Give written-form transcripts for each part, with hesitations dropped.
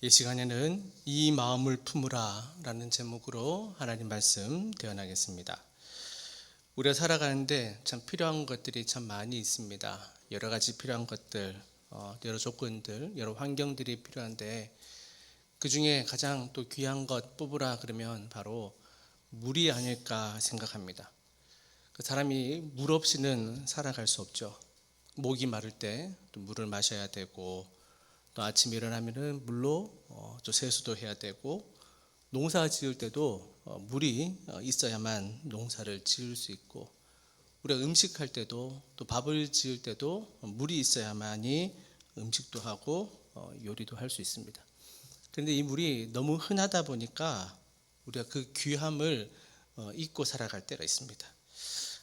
이 시간에는 이 마음을 품으라 라는 제목으로 하나님 말씀 대언하겠습니다. 우리가 살아가는데 참 필요한 것들이 참 많이 있습니다. 여러 가지 필요한 것들, 여러 조건들, 여러 환경들이 필요한데 그 중에 가장 또 귀한 것 뽑으라 그러면 바로 물이 아닐까 생각합니다. 그 사람이 물 없이는 살아갈 수 없죠. 목이 마를 때 또 물을 마셔야 되고, 또 아침에 일어나면은 물로 또 세수도 해야 되고, 농사 지을 때도 물이 있어야만 농사를 지을 수 있고, 우리가 음식할 때도 또 밥을 지을 때도 물이 있어야만이 음식도 하고 요리도 할 수 있습니다. 그런데 이 물이 너무 흔하다 보니까 우리가 그 귀함을 잊고 살아갈 때가 있습니다.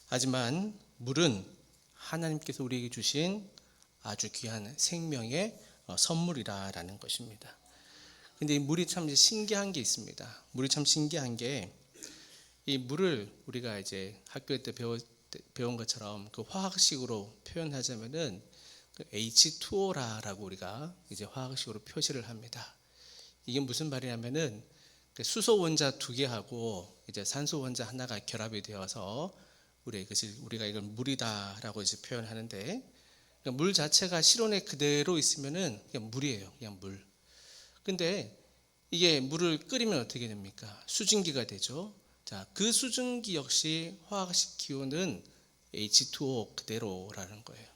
하지만 물은 하나님께서 우리에게 주신 아주 귀한 생명의 선물이라는 것입니다. 근데 이 물이 참 신기한 게 있습니다. 물이 참 신기한 게, 이 물을 우리가 이제 학교 때 배운 것처럼 그 화학식으로 표현하자면은 그 H2O라고 우리가 이제 화학식으로 표시를 합니다. 이게 무슨 말이냐면은 그 수소 원자 두 개하고 이제 산소 원자 하나가 결합이 되어서 우리가 이걸 물이다라고 이제 표현하는데, 그러니까 물 자체가 실온에 그대로 있으면은 그냥 물이에요. 그냥 물. 근데 이게 물을 끓이면 어떻게 됩니까? 수증기가 되죠. 자, 그 수증기 역시 화학식 기호는 H2O 그대로라는 거예요.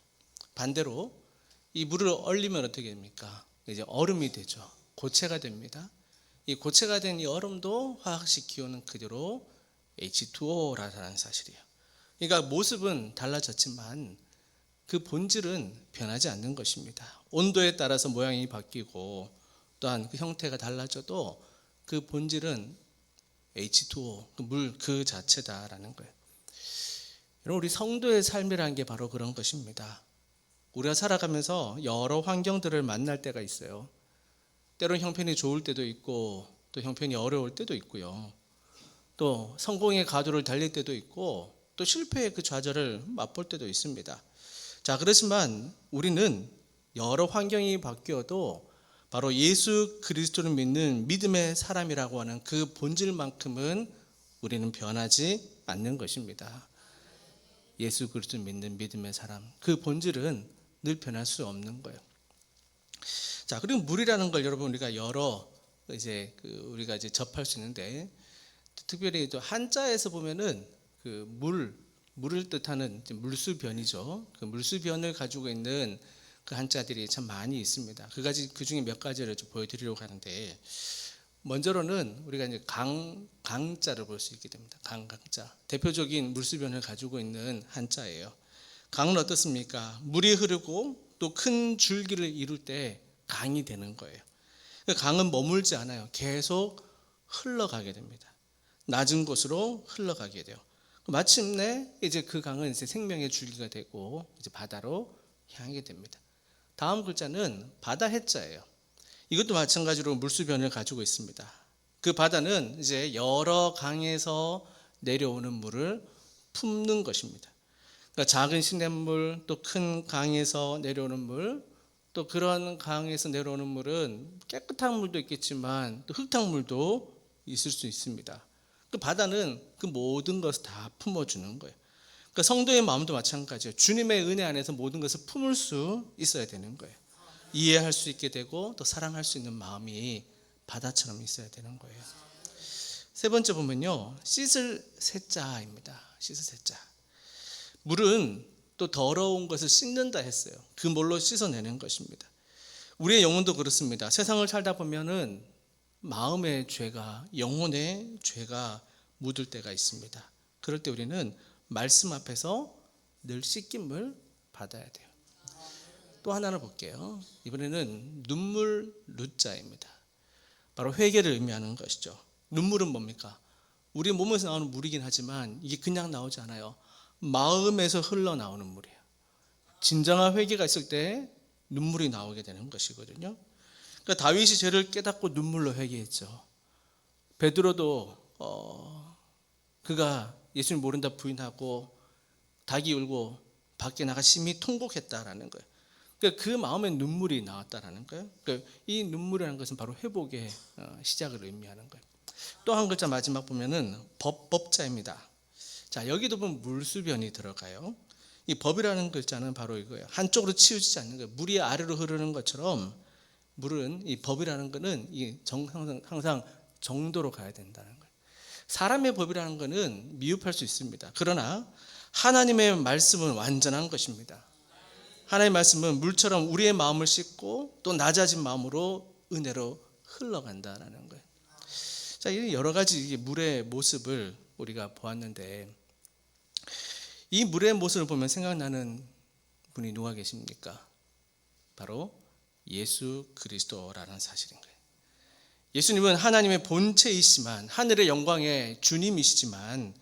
반대로 이 물을 얼리면 어떻게 됩니까? 이제 얼음이 되죠. 고체가 됩니다. 이 고체가 된 이 얼음도 화학식 기호는 그대로 H2O라는 사실이에요. 그러니까 모습은 달라졌지만 그 본질은 변하지 않는 것입니다. 온도에 따라서 모양이 바뀌고 또한 그 형태가 달라져도 그 본질은 H2O, 물 그 자체다라는 거예요. 여러분, 우리 성도의 삶이라는 게 바로 그런 것입니다. 우리가 살아가면서 여러 환경들을 만날 때가 있어요. 때론 형편이 좋을 때도 있고 또 형편이 어려울 때도 있고요. 또 성공의 가도를 달릴 때도 있고 또 실패의 그 좌절을 맛볼 때도 있습니다. 자, 그렇지만 우리는 여러 환경이 바뀌어도 바로 예수 그리스도를 믿는 믿음의 사람이라고 하는 그 본질만큼은 우리는 변하지 않는 것입니다. 예수 그리스도를 믿는 믿음의 사람, 그 본질은 늘 변할 수 없는 거예요. 자, 그리고 물이라는 걸 여러분 우리가 우리가 접할 수 있는데, 특별히 또 한자에서 보면은 그 물을 뜻하는 물수변이죠. 그 물수변을 가지고 있는 그 한자들이 참 많이 있습니다. 그 중에 몇 가지를 좀 보여드리려고 하는데, 먼저로는 우리가 이제 강자를 볼 수 있게 됩니다. 강자. 대표적인 물수변을 가지고 있는 한자예요. 강은 어떻습니까? 물이 흐르고 또 큰 줄기를 이룰 때 강이 되는 거예요. 강은 머물지 않아요. 계속 흘러가게 됩니다. 낮은 곳으로 흘러가게 돼요. 마침내 이제 그 강은 이제 생명의 줄기가 되고 이제 바다로 향하게 됩니다. 다음 글자는 바다 해자예요. 이것도 마찬가지로 물수변을 가지고 있습니다. 그 바다는 이제 여러 강에서 내려오는 물을 품는 것입니다. 그러니까 작은 시냇물, 또 큰 강에서 내려오는 물, 또 그런 강에서 내려오는 물은 깨끗한 물도 있겠지만 또 흙탕물도 있을 수 있습니다. 그 바다는 그 모든 것을 다 품어주는 거예요. 그러니까 성도의 마음도 마찬가지예요. 주님의 은혜 안에서 모든 것을 품을 수 있어야 되는 거예요. 이해할 수 있게 되고 또 사랑할 수 있는 마음이 바다처럼 있어야 되는 거예요. 세 번째 보면요, 씻을 세자입니다. 씻을 세자. 물은 또 더러운 것을 씻는다 했어요. 그 물로 씻어내는 것입니다. 우리의 영혼도 그렇습니다. 세상을 살다 보면은 마음의 죄가, 영혼의 죄가 묻을 때가 있습니다. 그럴 때 우리는 말씀 앞에서 늘 씻김을 받아야 돼요. 또 하나를 볼게요. 이번에는 눈물 루자입니다. 바로 회개를 의미하는 것이죠. 눈물은 뭡니까? 우리 몸에서 나오는 물이긴 하지만 이게 그냥 나오지 않아요. 마음에서 흘러나오는 물이에요. 진정한 회개가 있을 때 눈물이 나오게 되는 것이거든요. 그러니까 다윗이 죄를 깨닫고 눈물로 회개했죠. 베드로도 그가 예수님 모른다 부인하고 닭이 울고 밖에 나가 심히 통곡했다라는 거예요. 그러니까 그 마음에 눈물이 나왔다라는 거예요. 그러니까 이 눈물이라는 것은 바로 회복의 시작을 의미하는 거예요. 또 한 글자 마지막 보면은 법자입니다. 자, 여기도 보면 물수변이 들어가요. 이 법이라는 글자는 바로 이거예요. 한쪽으로 치우치지 않는 거예요. 물이 아래로 흐르는 것처럼 물은, 이 법이라는 것은 항상 정도로 가야 된다는 거예요. 사람의 법이라는 것은 미흡할 수 있습니다. 그러나 하나님의 말씀은 완전한 것입니다. 하나님의 말씀은 물처럼 우리의 마음을 씻고 또 낮아진 마음으로 은혜로 흘러간다는 거예요. 자, 여러 가지 물의 모습을 우리가 보았는데, 이 물의 모습을 보면 생각나는 분이 누가 계십니까? 바로 예수 그리스도라는 사실인 거예요. 예수님은 하나님의 본체이시만, 하늘의 영광의 주님이시지만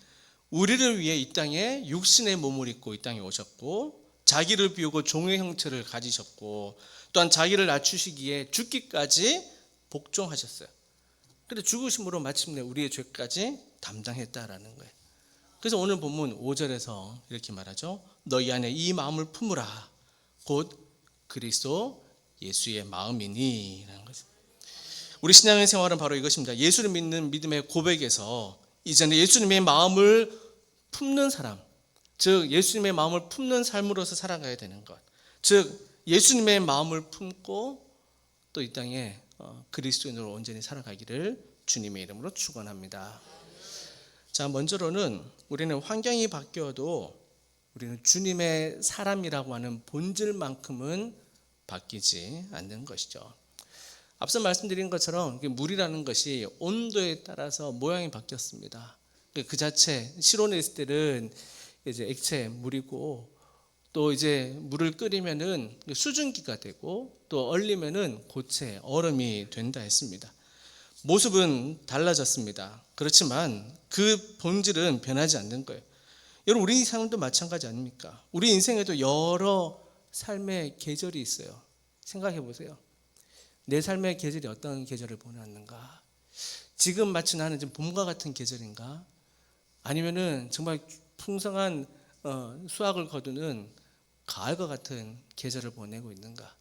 우리를 위해 이 땅에 육신의 몸을 입고 이 땅에 오셨고, 자기를 비우고 종의 형체를 가지셨고, 또한 자기를 낮추시기에 죽기까지 복종하셨어요. 그런데 죽으심으로 마침내 우리의 죄까지 담당했다라는 거예요. 그래서 오늘 본문 5절에서 이렇게 말하죠. 너희 안에 이 마음을 품으라. 곧 그리스도 예수의 마음이니 라는 거죠. 우리 신앙의 생활은 바로 이것입니다. 예수를 믿는 믿음의 고백에서 이제는 예수님의 마음을 품는 사람, 즉 예수님의 마음을 품는 삶으로서 살아가야 되는 것, 즉 예수님의 마음을 품고 또 이 땅에 그리스도인으로 온전히 살아가기를 주님의 이름으로 축원합니다. 자, 먼저로는 우리는 환경이 바뀌어도 우리는 주님의 사람이라고 하는 본질만큼은 바뀌지 않는 것이죠. 앞서 말씀드린 것처럼 물이라는 것이 온도에 따라서 모양이 바뀌었습니다. 그 자체 실온에 있을 때는 이제 액체 물이고, 또 이제 물을 끓이면은 수증기가 되고, 또 얼리면은 고체 얼음이 된다 했습니다. 모습은 달라졌습니다. 그렇지만 그 본질은 변하지 않는 거예요. 여러분, 우리 삶도 마찬가지 아닙니까? 우리 인생에도 여러 삶의 계절이 있어요. 생각해 보세요. 내 삶의 계절이 어떤 계절을 보냈는가? 지금 마치 나는 지금 봄과 같은 계절인가? 아니면은 정말 풍성한 수확을 거두는 가을과 같은 계절을 보내고 있는가?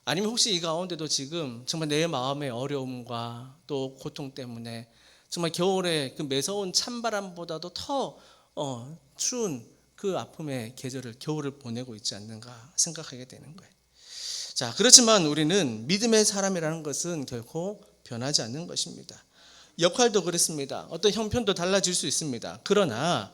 아니면 혹시 이 가운데도 지금 정말 내 마음의 어려움과 또 고통 때문에 정말 겨울에 그 매서운 찬바람보다도 더 추운 그 아픔의 계절을, 겨울을 보내고 있지 않는가 생각하게 되는 거예요. 자, 그렇지만 우리는 믿음의 사람이라는 것은 결코 변하지 않는 것입니다. 역할도 그렇습니다. 어떤 형편도 달라질 수 있습니다. 그러나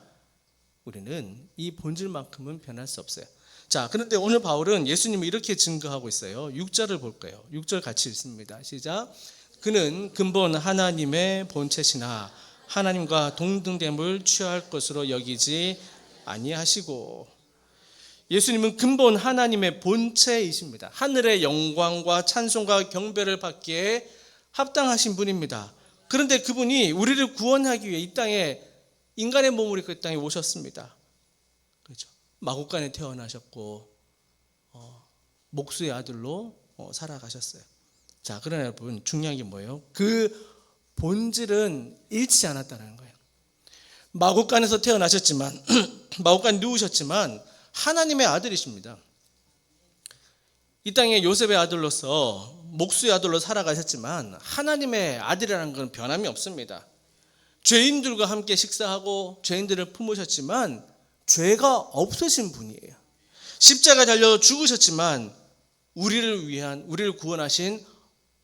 우리는 이 본질만큼은 변할 수 없어요. 자, 그런데 오늘 바울은 예수님을 이렇게 증거하고 있어요. 6절을 볼까요? 6절 같이 읽습니다. 시작. 그는 근본 하나님의 본체시나 하나님과 동등됨을 취할 것으로 여기지 아니하시고. 예수님은 근본 하나님의 본체이십니다. 하늘의 영광과 찬송과 경배를 받기에 합당하신 분입니다. 그런데 그분이 우리를 구원하기 위해 이 땅에 인간의 몸을 입고 이 땅에 오셨습니다. 그렇죠? 마구간에 태어나셨고 목수의 아들로 살아가셨어요. 자, 그러나 여러분, 중요한 게 뭐예요? 그 본질은 잃지 않았다는 거예요. 마구간에서 태어나셨지만 마구간에 누우셨지만 하나님의 아들이십니다. 이 땅에 요셉의 아들로서, 목수의 아들로 살아가셨지만 하나님의 아들이라는 건 변함이 없습니다. 죄인들과 함께 식사하고 죄인들을 품으셨지만 죄가 없으신 분이에요. 십자가에 달려 죽으셨지만 우리를 구원하신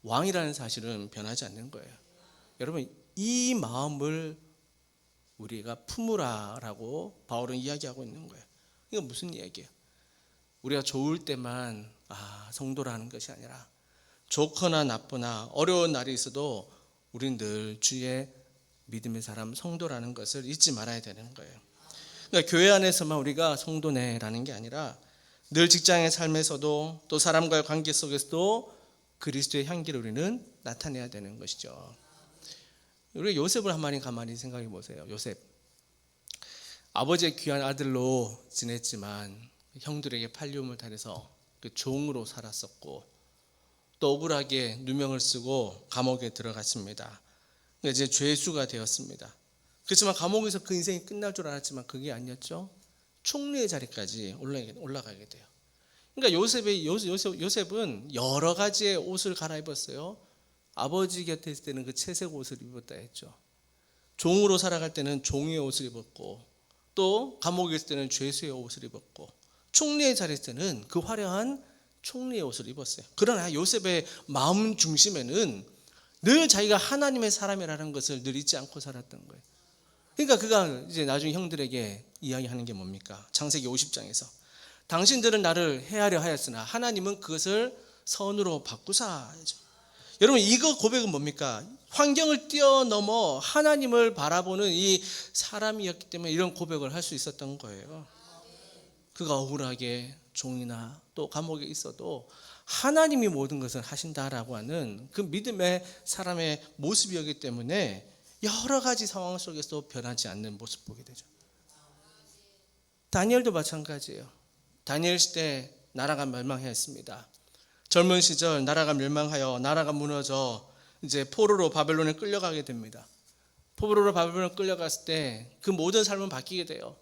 왕이라는 사실은 변하지 않는 거예요. 여러분, 이 마음을 우리가 품으라라고 바울은 이야기하고 있는 거예요. 이건 무슨 이야기예요? 우리가 좋을 때만 성도라는 것이 아니라 좋거나 나쁘나 어려운 날이 있어도 우리는 늘 주의 믿음의 사람, 성도라는 것을 잊지 말아야 되는 거예요. 그러니까 교회 안에서만 우리가 성도네라는 게 아니라 늘 직장의 삶에서도 또 사람과의 관계 속에서도 그리스도의 향기를 우리는 나타내야 되는 것이죠. 우리 요셉을 한마디 가만히 생각해 보세요. 요셉, 아버지의 귀한 아들로 지냈지만 형들에게 팔림을 당해서 그 종으로 살았었고, 또 억울하게 누명을 쓰고 감옥에 들어갔습니다. 이제 죄수가 되었습니다. 그렇지만 감옥에서 그 인생이 끝날 줄 알았지만 그게 아니었죠. 총리의 자리까지 올라가게 돼요. 그러니까 요셉은 여러 가지의 옷을 갈아입었어요. 아버지 곁에 있을 때는 그 채색 옷을 입었다 했죠. 종으로 살아갈 때는 종의 옷을 입었고, 또 감옥에 있을 때는 죄수의 옷을 입었고, 총리의 자리에 있을 때는 그 화려한 총리의 옷을 입었어요. 그러나 요셉의 마음 중심에는 늘 자기가 하나님의 사람이라는 것을 늘 잊지 않고 살았던 거예요. 그러니까 그가 이제 나중에 형들에게 이야기하는 게 뭡니까? 창세기 50장에서 당신들은 나를 해하려 하였으나 하나님은 그것을 선으로 바꾸사. 여러분, 이거 고백은 뭡니까? 환경을 뛰어넘어 하나님을 바라보는 이 사람이었기 때문에 이런 고백을 할 수 있었던 거예요. 그가 억울하게 종이나 또 감옥에 있어도 하나님이 모든 것을 하신다라고 하는 그 믿음의 사람의 모습이었기 때문에 여러 가지 상황 속에서 변하지 않는 모습 보게 되죠. 다니엘도 마찬가지예요. 다니엘 시대 나라가 멸망했습니다. 젊은 시절 나라가 멸망하여 나라가 무너져 이제 포로로 바벨론에 끌려가게 됩니다. 포로로 바벨론에 끌려갔을 때 그 모든 삶은 바뀌게 돼요.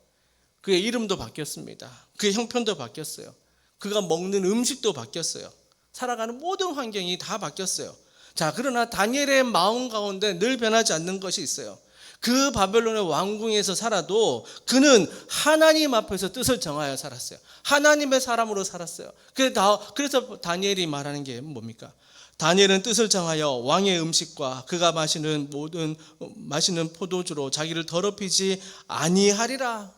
그의 이름도 바뀌었습니다. 그의 형편도 바뀌었어요. 그가 먹는 음식도 바뀌었어요. 살아가는 모든 환경이 다 바뀌었어요. 자, 그러나 다니엘의 마음 가운데 늘 변하지 않는 것이 있어요. 그 바벨론의 왕궁에서 살아도 그는 하나님 앞에서 뜻을 정하여 살았어요. 하나님의 사람으로 살았어요. 그래서 다니엘이 말하는 게 뭡니까? 다니엘은 뜻을 정하여 왕의 음식과 그가 마시는 포도주로 자기를 더럽히지 아니하리라.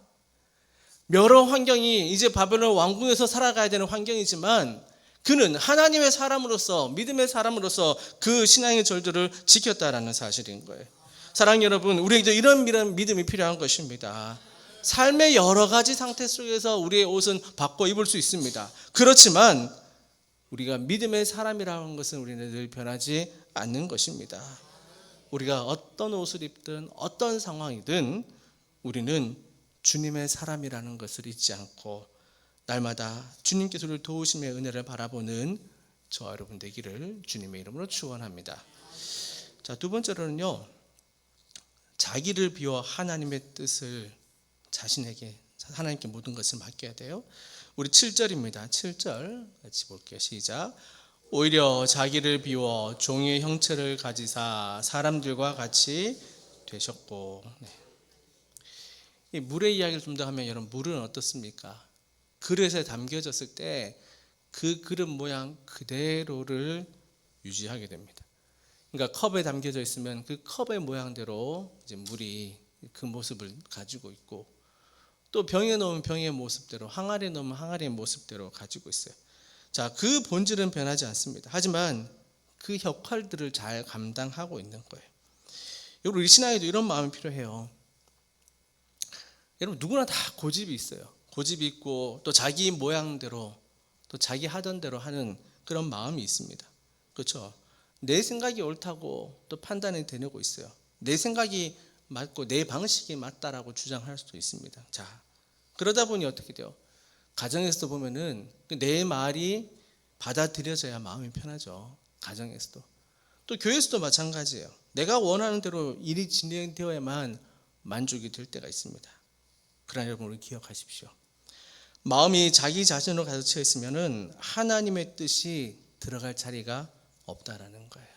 여러 환경이 이제 바벨론 왕궁에서 살아가야 되는 환경이지만 그는 하나님의 사람으로서, 믿음의 사람으로서 그 신앙의 절도를 지켰다라는 사실인 거예요. 사랑하는 여러분, 우리에게 이런 믿음이 필요한 것입니다. 삶의 여러 가지 상태 속에서 우리의 옷은 바꿔 입을 수 있습니다. 그렇지만 우리가 믿음의 사람이라는 것은 우리는 늘 변하지 않는 것입니다. 우리가 어떤 옷을 입든 어떤 상황이든 우리는 주님의 사람이라는 것을 잊지 않고 날마다 주님께서 우리를 도우심의 은혜를 바라보는 저와 여러분 되기를 주님의 이름으로 축원합니다. 자, 두 번째로는요, 자기를 비워 하나님의 뜻을 자신에게, 하나님께 모든 것을 맡겨야 돼요. 우리 7절입니다. 7절 같이 볼게요. 시작. 오히려 자기를 비워 종의 형체를 가지사 사람들과 같이 되셨고. 네. 이 물의 이야기를 좀 더 하면, 여러분, 물은 어떻습니까? 그릇에 담겨졌을 때 그 그릇 모양 그대로를 유지하게 됩니다. 그러니까 컵에 담겨져 있으면 그 컵의 모양대로 이제 물이 그 모습을 가지고 있고, 또 병에 넣으면 병의 모습대로, 항아리에 넣으면 항아리의 모습대로 가지고 있어요. 자, 그 본질은 변하지 않습니다. 하지만 그 역할들을 잘 감당하고 있는 거예요. 여러분, 우리 신앙에도 이런 마음이 필요해요. 여러분, 누구나 다 고집이 있어요. 고집이 있고 또 자기 모양대로, 또 자기 하던 대로 하는 그런 마음이 있습니다. 그렇죠? 내 생각이 옳다고 또 판단이 되내고 있어요. 내 생각이 맞고 내 방식이 맞다라고 주장할 수도 있습니다. 자, 그러다 보니 어떻게 돼요? 가정에서도 보면은 내 말이 받아들여져야 마음이 편하죠. 가정에서도. 또 교회에서도 마찬가지예요. 내가 원하는 대로 일이 진행되어야만 만족이 될 때가 있습니다. 그러나 여러분, 우리 기억하십시오. 마음이 자기 자신으로 가득 차 있으면은 하나님의 뜻이 들어갈 자리가 없다라는 거예요.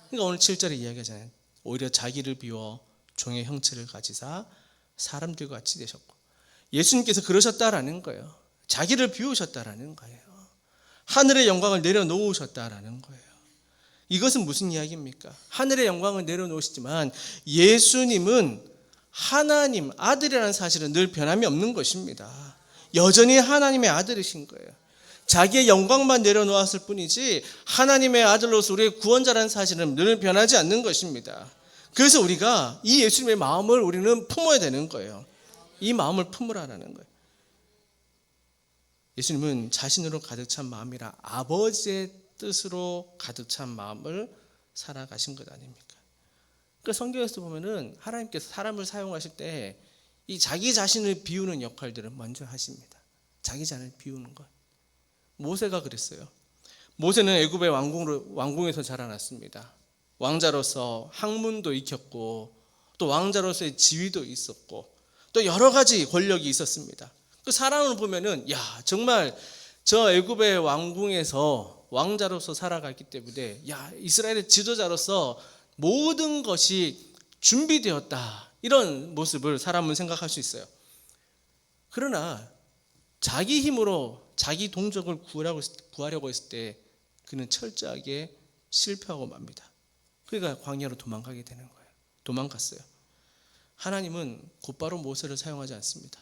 그러니까 오늘 7절에 이야기하잖아요. 오히려 자기를 비워 종의 형체를 가지사 사람들과 같이 되셨고, 예수님께서 그러셨다라는 거예요. 자기를 비우셨다라는 거예요. 하늘의 영광을 내려놓으셨다라는 거예요. 이것은 무슨 이야기입니까? 하늘의 영광을 내려놓으시지만 예수님은 하나님 아들이라는 사실은 늘 변함이 없는 것입니다. 여전히 하나님의 아들이신 거예요. 자기의 영광만 내려놓았을 뿐이지 하나님의 아들로서 우리의 구원자라는 사실은 늘 변하지 않는 것입니다. 그래서 우리가 이 예수님의 마음을 우리는 품어야 되는 거예요. 이 마음을 품으라는 거예요. 예수님은 자신으로 가득 찬 마음이라 아버지의 뜻으로 가득 찬 마음을 살아가신 것 아닙니까? 그 성경에서 보면은 하나님께서 사람을 사용하실 때 이 자기 자신을 비우는 역할들을 먼저 하십니다. 자기 자신을 비우는 것. 모세가 그랬어요. 모세는 애굽의 왕궁에서 자라났습니다. 왕자로서 학문도 익혔고 또 왕자로서의 지위도 있었고 또 여러 가지 권력이 있었습니다. 그 사람을 보면은 야, 정말 저 애굽의 왕궁에서 왕자로서 살아갔기 때문에 이스라엘의 지도자로서 모든 것이 준비되었다, 이런 모습을 사람은 생각할 수 있어요. 그러나 자기 힘으로 자기 동족을 구하려고 했을 때 그는 철저하게 실패하고 맙니다. 그러니까 광야로 도망가게 되는 거예요. 도망갔어요. 하나님은 곧바로 모세를 사용하지 않습니다.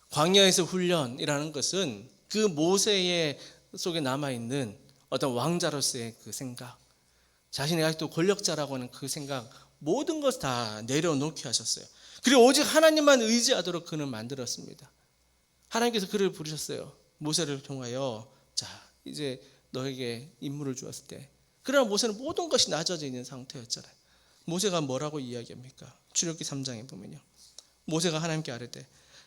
광야에서 훈련이라는 것은 그 모세의 속에 남아있는 어떤 왕자로서의 그 생각, 자신이 아직도 권력자라고 하는 그 생각, 모든 것을 다 내려놓게 하셨어요. 그리고 오직 하나님만 의지하도록 그는 만들었습니다. 하나님께서 그를 부르셨어요. 모세를 통하여 자, 이제 너에게 임무를 주었을 때, 그러나 모세는 모든 것이 낮아져 있는 상태였잖아요. 모세가 뭐라고 이야기합니까? 출애굽기 3장에 보면요, 모세가 하나님께 아뢰되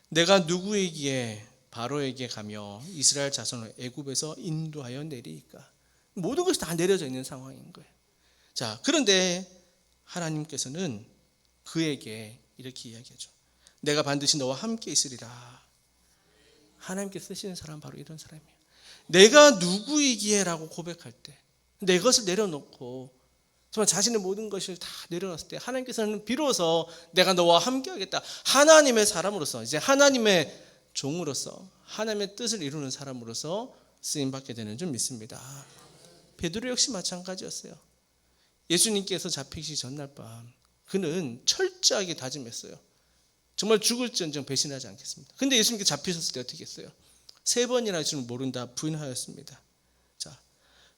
내가 누구이기에 바로에게 가며 이스라엘 자손을 애굽에서 인도하여 내리이까. 모든 것이 다 내려져 있는 상황인 거예요. 자, 그런데 하나님께서는 그에게 이렇게 이야기하죠. 내가 반드시 너와 함께 있으리라. 하나님께 쓰시는 사람 바로 이런 사람이에요. 내가 누구이기에 라고 고백할 때, 내 것을 내려놓고 정말 자신의 모든 것을 다 내려놨을 때 하나님께서는 비로소 내가 너와 함께 하겠다, 하나님의 사람으로서, 이제 하나님의 종으로서 하나님의 뜻을 이루는 사람으로서 쓰임받게 되는 줄 믿습니다. 베드로 역시 마찬가지였어요. 예수님께서 잡히시기 전날 밤 그는 철저하게 다짐했어요. 정말 죽을지언정 배신하지 않겠습니다. 근데 예수님께 잡히셨을 때 어떻게 했어요? 3번이나 주를 모른다 부인하였습니다. 자,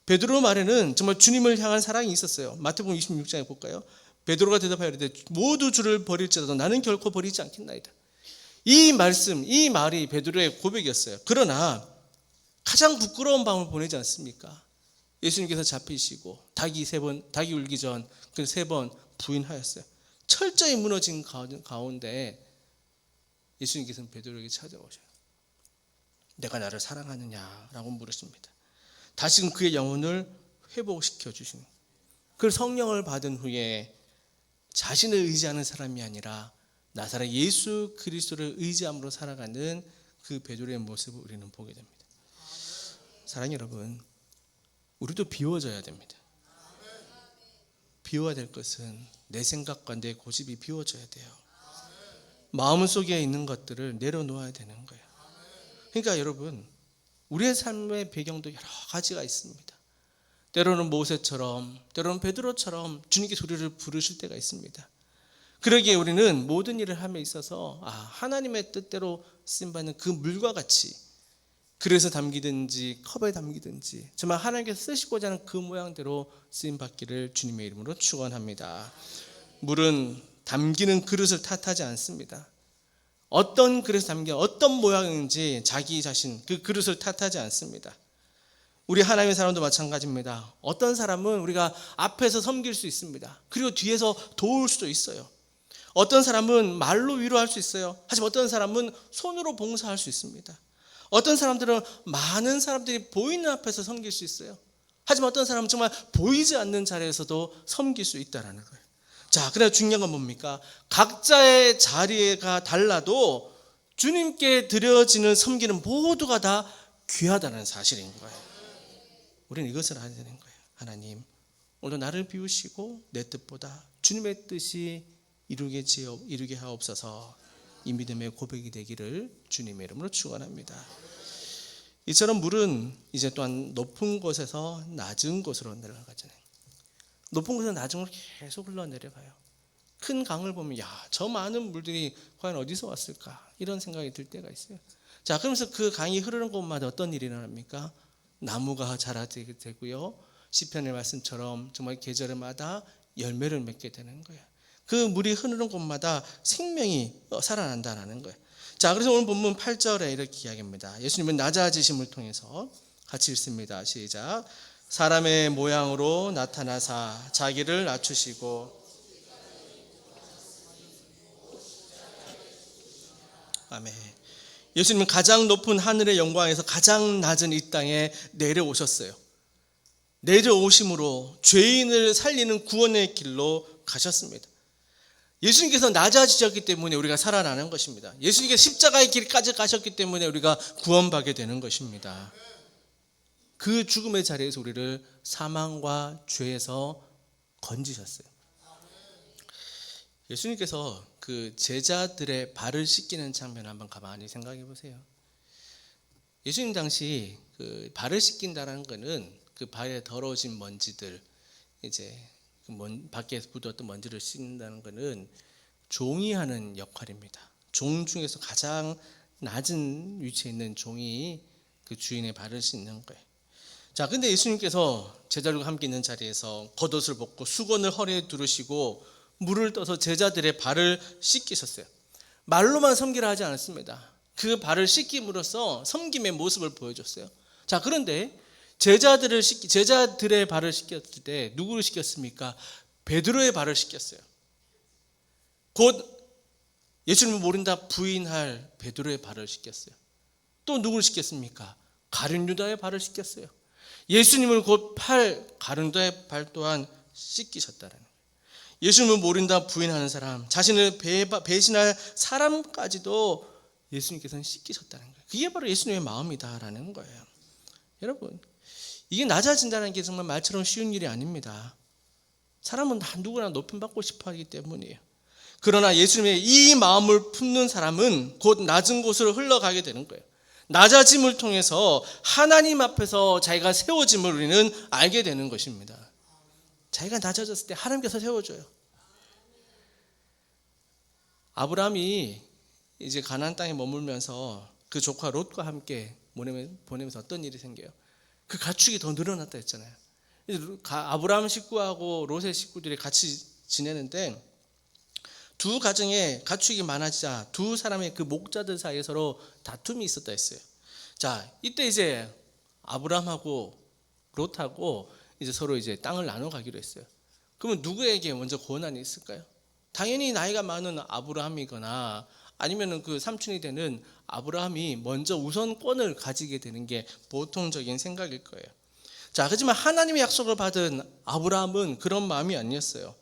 베드로 말에는 정말 주님을 향한 사랑이 있었어요. 마태복음 26장에 볼까요? 베드로가 대답하여 이르되 모두 주를 버릴지라도 나는 결코 버리지 않겠나이다. 이 말씀, 이 말이 베드로의 고백이었어요. 그러나 가장 부끄러운 밤을 보내지 않습니까? 예수님께서 잡히시고 닭이 울기 전 그 3번 부인하였어요. 철저히 무너진 가운데 예수님께서는 베드로에게 찾아오셔요. 내가 나를 사랑하느냐라고 물으십니다. 다시금 그의 영혼을 회복시켜 주시는, 그 성령을 받은 후에 자신을 의지하는 사람이 아니라 나사렛 예수 그리스도를 의지함으로 살아가는 그 베드로의 모습을 우리는 보게 됩니다. 사랑하는 여러분, 우리도 비워져야 됩니다. 비워야 될 것은 내 생각과 내 고집이 비워져야 돼요. 마음속에 있는 것들을 내려놓아야 되는 거예요. 그러니까 여러분, 우리의 삶의 배경도 여러 가지가 있습니다. 때로는 모세처럼, 때로는 베드로처럼 주님께서 우리를 부르실 때가 있습니다. 그러기에 우리는 모든 일을 함에 있어서 하나님의 뜻대로 쓰임받는 그 물과 같이, 그래서 담기든지 컵에 담기든지 정말 하나님께서 쓰시고자 하는 그 모양대로 쓰임받기를 주님의 이름으로 축원합니다. 물은 담기는 그릇을 탓하지 않습니다. 어떤 그릇에 담겨 어떤 모양인지 자기 자신 그 그릇을 탓하지 않습니다. 우리 하나님의 사람도 마찬가지입니다. 어떤 사람은 우리가 앞에서 섬길 수 있습니다. 그리고 뒤에서 도울 수도 있어요. 어떤 사람은 말로 위로할 수 있어요. 하지만 어떤 사람은 손으로 봉사할 수 있습니다. 어떤 사람들은 많은 사람들이 보이는 앞에서 섬길 수 있어요. 하지만 어떤 사람은 정말 보이지 않는 자리에서도 섬길 수 있다는 거예요. 자, 그래서 중요한 건 뭡니까? 각자의 자리가 달라도 주님께 드려지는 섬기는 모두가 다 귀하다는 사실인 거예요. 우리는 이것을 알아야 되는 거예요. 하나님, 오늘 나를 비우시고 내 뜻보다 주님의 뜻이 이루게 하옵소서. 이 믿음의 고백이 되기를 주님의 이름으로 축원합니다. 이처럼 물은 이제 또한 높은 곳에서 낮은 곳으로 내려가잖아요. 높은 곳에서 낮은 곳으로 계속 흘러내려가요. 큰 강을 보면 저 많은 물들이 과연 어디서 왔을까, 이런 생각이 들 때가 있어요. 자, 그러면서 그 강이 흐르는 곳마다 어떤 일이 일어납니까? 나무가 자라게 되고요, 시편의 말씀처럼 정말 계절마다 열매를 맺게 되는 거예요. 그 물이 흐르는 곳마다 생명이 살아난다는 거예요. 자, 그래서 오늘 본문 8절에 이렇게 이야기합니다. 예수님은 낮아지심을 통해서 같이 읽습니다. 시작. 사람의 모양으로 나타나사 자기를 낮추시고. 아멘. 예수님은 가장 높은 하늘의 영광에서 가장 낮은 이 땅에 내려오셨어요. 내려오심으로 죄인을 살리는 구원의 길로 가셨습니다. 예수님께서 낮아지셨기 때문에 우리가 살아나는 것입니다. 예수님께서 십자가의 길까지 가셨기 때문에 우리가 구원받게 되는 것입니다. 그 죽음의 자리에서 우리를 사망과 죄에서 건지셨어요. 예수님께서 그 제자들의 발을 씻기는 장면 한번 가만히 생각해 보세요. 예수님 당시 그 발을 씻긴다는 것은 그 발에 더러워진 먼지들, 이제 밖에 묻었던 먼지를 씻는다는 것은 종이 하는 역할입니다. 종 중에서 가장 낮은 위치에 있는 종이 그 주인의 발을 씻는 거예요. 자, 근데 예수님께서 제자들과 함께 있는 자리에서 겉옷을 벗고 수건을 허리에 두르시고 물을 떠서 제자들의 발을 씻기셨어요. 말로만 섬기라 하지 않았습니다. 그 발을 씻김으로써 섬김의 모습을 보여줬어요. 자, 그런데 제자들의 발을 씻겼을 때 누구를 씻겼습니까? 베드로의 발을 씻겼어요. 곧 예수님을 모른다 부인할 베드로의 발을 씻겼어요. 또 누구를 씻겼습니까? 가룟 유다의 발을 씻겼어요. 예수님을 곧 가룟 유다의 발 또한 씻기셨다는 거예요. 예수님을 모른다 부인하는 사람, 자신을 배신할 사람까지도 예수님께서는 씻기셨다는 거예요. 그게 바로 예수님의 마음이다라는 거예요. 여러분, 이게 낮아진다는 게 정말 말처럼 쉬운 일이 아닙니다. 사람은 누구나 높임받고 싶어 하기 때문이에요. 그러나 예수님의 이 마음을 품는 사람은 곧 낮은 곳으로 흘러가게 되는 거예요. 낮아짐을 통해서 하나님 앞에서 자기가 세워짐을 우리는 알게 되는 것입니다. 자기가 낮아졌을 때 하나님께서 세워줘요. 아브라함이 이제 가나안 땅에 머물면서 그 조카 롯과 함께 보내면서 어떤 일이 생겨요? 그 가축이 더 늘어났다 했잖아요. 아브라함 식구하고 롯의 식구들이 같이 지내는데 두 가정에 가축이 많아지자 두 사람의 그 목자들 사이에 서로 다툼이 있었다 했어요. 자, 이때 이제 아브라함하고 롯하고 이제 서로 이제 땅을 나눠 가기로 했어요. 그러면 누구에게 먼저 권한이 있을까요? 당연히 나이가 많은 아브라함이거나 아니면은 그 삼촌이 되는 아브라함이 먼저 우선권을 가지게 되는 게 보통적인 생각일 거예요. 자, 하지만 하나님의 약속을 받은 아브라함은 그런 마음이 아니었어요.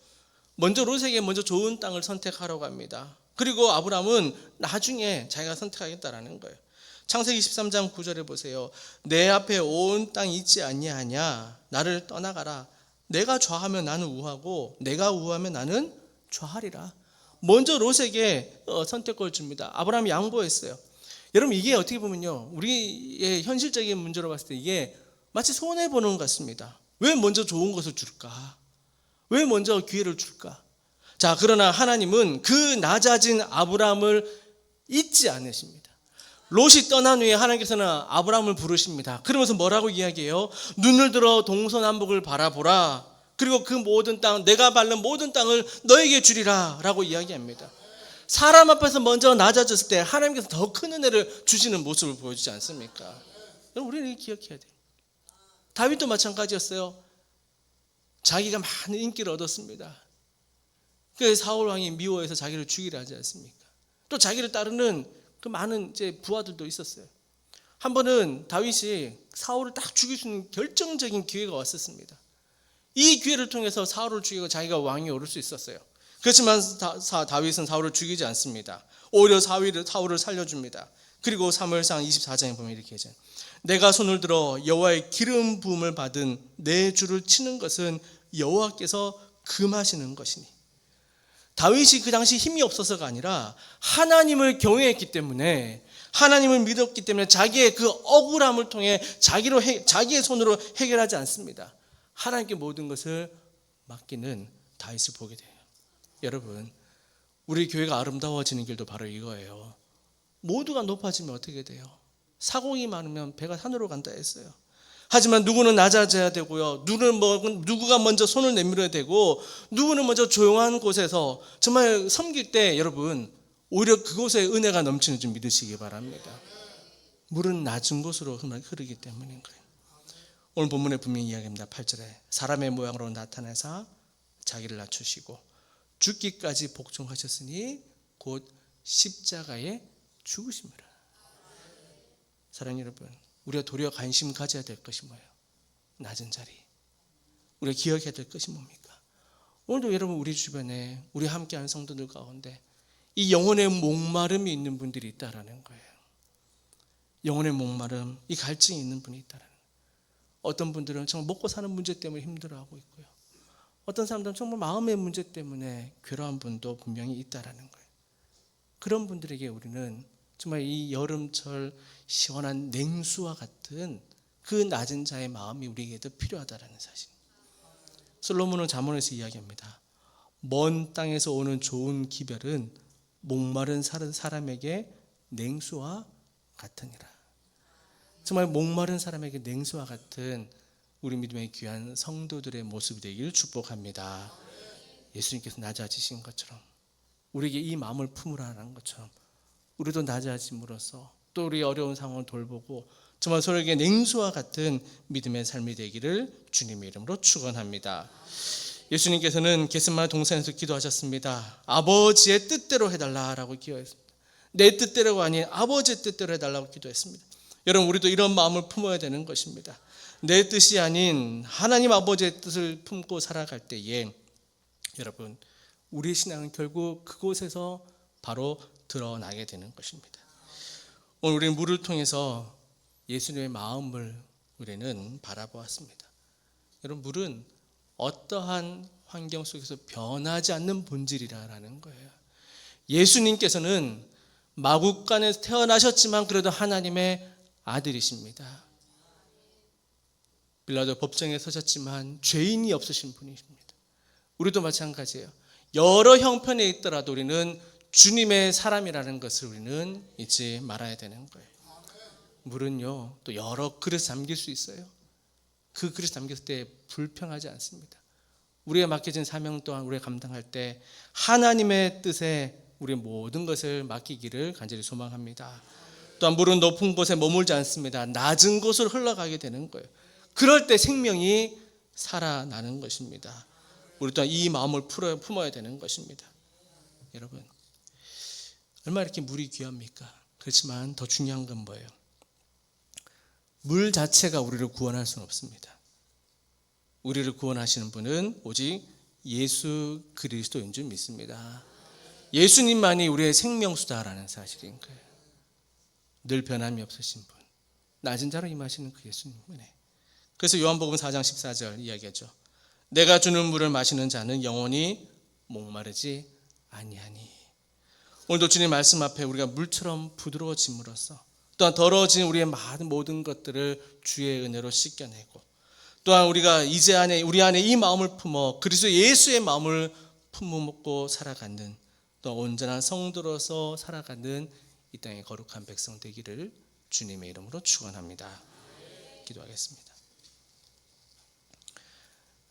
먼저 롯에게 먼저 좋은 땅을 선택하라고 합니다. 그리고 아브라함은 나중에 자기가 선택하겠다라는 거예요. 창세기 13장 9절에 보세요. 내 앞에 온 땅이 있지 아니하냐? 나를 떠나가라. 내가 좌하면 나는 우하고 내가 우하면 나는 좌하리라. 먼저 롯에게 선택권을 줍니다. 아브라함이 양보했어요. 여러분, 이게 어떻게 보면요, 우리의 현실적인 문제로 봤을 때 이게 마치 손해보는 것 같습니다. 왜 먼저 좋은 것을 줄까? 왜 먼저 기회를 줄까? 자, 그러나 하나님은 그 낮아진 아브라함을 잊지 않으십니다. 롯이 떠난 후에 하나님께서는 아브라함을 부르십니다. 그러면서 뭐라고 이야기해요? 눈을 들어 동서남북을 바라보라. 그리고 그 모든 땅, 내가 밟는 모든 땅을 너에게 주리라 라고 이야기합니다. 사람 앞에서 먼저 낮아졌을 때 하나님께서 더 큰 은혜를 주시는 모습을 보여주지 않습니까? 우리는 기억해야 돼요. 다윗도 마찬가지였어요. 자기가 많은 인기를 얻었습니다. 그래서 사울 왕이 미워해서 자기를 죽이려 하지 않습니까? 또 자기를 따르는 그 많은 이제 부하들도 있었어요. 한 번은 다윗이 사울을 딱 죽일 수 있는 결정적인 기회가 왔었습니다. 이 기회를 통해서 사울을 죽이고 자기가 왕이 오를 수 있었어요. 그렇지만 다윗은 사울을 죽이지 않습니다. 오히려 사울을 살려줍니다. 그리고 사무엘상 24장에 보면 이렇게 하죠. 내가 손을 들어 여호와의 기름 부음을 받은 내 주를 치는 것은 여호와께서 금하시는 것이니. 다윗이 그 당시 힘이 없어서가 아니라 하나님을 경외했기 때문에, 하나님을 믿었기 때문에 자기의 그 억울함을 통해 자기의 손으로 해결하지 않습니다. 하나님께 모든 것을 맡기는 다윗을 보게 돼요. 여러분, 우리 교회가 아름다워지는 길도 바로 이거예요. 모두가 높아지면 어떻게 돼요? 사공이 많으면 배가 산으로 간다 했어요. 하지만 누구는 낮아져야 되고요. 누구가 먼저 손을 내밀어야 되고, 누구는 먼저 조용한 곳에서 정말 섬길 때 여러분, 오히려 그곳에 은혜가 넘치는 줄 믿으시기 바랍니다. 물은 낮은 곳으로 흐르기 때문인 거예요. 오늘 본문에 분명히 이야기합니다. 8절에 사람의 모양으로 나타나사 자기를 낮추시고 죽기까지 복종하셨으니 곧 십자가에 죽으심이라. 사랑하는 여러분, 우리가 도리어 관심 가져야 될 것이 뭐예요? 낮은 자리. 우리가 기억해야 될 것이 뭡니까? 오늘도 여러분, 우리 주변에 우리 함께하는 성도들 가운데 이 영혼의 목마름이 있는 분들이 있다라는 거예요. 영혼의 목마름, 이 갈증이 있는 분이 있다라는 거예요. 어떤 분들은 정말 먹고 사는 문제 때문에 힘들어하고 있고요. 어떤 사람들은 정말 마음의 문제 때문에 괴로운 분도 분명히 있다라는 거예요. 그런 분들에게 우리는 정말 이 여름철 시원한 냉수와 같은 그 낮은 자의 마음이 우리에게도 필요하다라는 사실. 솔로몬은 잠언에서 이야기합니다. 먼 땅에서 오는 좋은 기별은 목마른 사람에게 냉수와 같으니라. 정말 목마른 사람에게 냉수와 같은 우리 믿음의 귀한 성도들의 모습이 되길 축복합니다. 예수님께서 낮아지신 것처럼 우리에게 이 마음을 품으라는 것처럼 우리도 낮아짐으로써 또 우리 어려운 상황을 돌보고 정말 서로에게 냉수와 같은 믿음의 삶이 되기를 주님의 이름으로 축원합니다. 예수님께서는 겟세마네 동산에서 기도하셨습니다. 아버지의 뜻대로 해달라라고 기도했습니다. 내 뜻대로가 아닌 아버지의 뜻대로 해달라고 기도했습니다. 여러분, 우리도 이런 마음을 품어야 되는 것입니다. 내 뜻이 아닌 하나님 아버지의 뜻을 품고 살아갈 때에 여러분, 우리의 신앙은 결국 그곳에서 바로 드러나게 되는 것입니다. 오늘 우리는 물을 통해서 예수님의 마음을 우리는 바라보았습니다. 여러분, 물은 어떠한 환경 속에서 변하지 않는 본질이라는 거예요. 예수님께서는 마구간에서 태어나셨지만 그래도 하나님의 아들이십니다. 빌라도 법정에 서셨지만 죄인이 없으신 분이십니다. 우리도 마찬가지예요. 여러 형편에 있더라도 우리는 주님의 사람이라는 것을 우리는 잊지 말아야 되는 거예요. 물은요, 또 여러 그릇 담길 수 있어요. 그 그릇 담겼을 때 불평하지 않습니다. 우리가 맡겨진 사명 또한 우리가 감당할 때 하나님의 뜻에 우리의 모든 것을 맡기기를 간절히 소망합니다. 또한 물은 높은 곳에 머물지 않습니다. 낮은 곳으로 흘러가게 되는 거예요. 그럴 때 생명이 살아나는 것입니다. 우리 또한 이 마음을 품어야 되는 것입니다. 여러분, 얼마나 이렇게 물이 귀합니까? 그렇지만 더 중요한 건 뭐예요? 물 자체가 우리를 구원할 수는 없습니다. 우리를 구원하시는 분은 오직 예수 그리스도인 줄 믿습니다. 예수님만이 우리의 생명수다라는 사실인 거예요. 늘 변함이 없으신 분, 낮은 자로 임하시는 그 예수님이네. 그래서 요한복음 4장 14절 이야기하죠. 내가 주는 물을 마시는 자는 영원히 목마르지 아니하니. 오늘도 주님 말씀 앞에 우리가 물처럼 부드러워짐으로써 또한 더러워진 우리의 모든 것들을 주의 은혜로 씻겨내고 또한 우리가 이제 우리 안에 이 마음을 품어 그리스도 예수의 마음을 품고 살아가는 또 온전한 성도로서 살아가는 이 땅의 거룩한 백성 되기를 주님의 이름으로 축원합니다. 기도하겠습니다.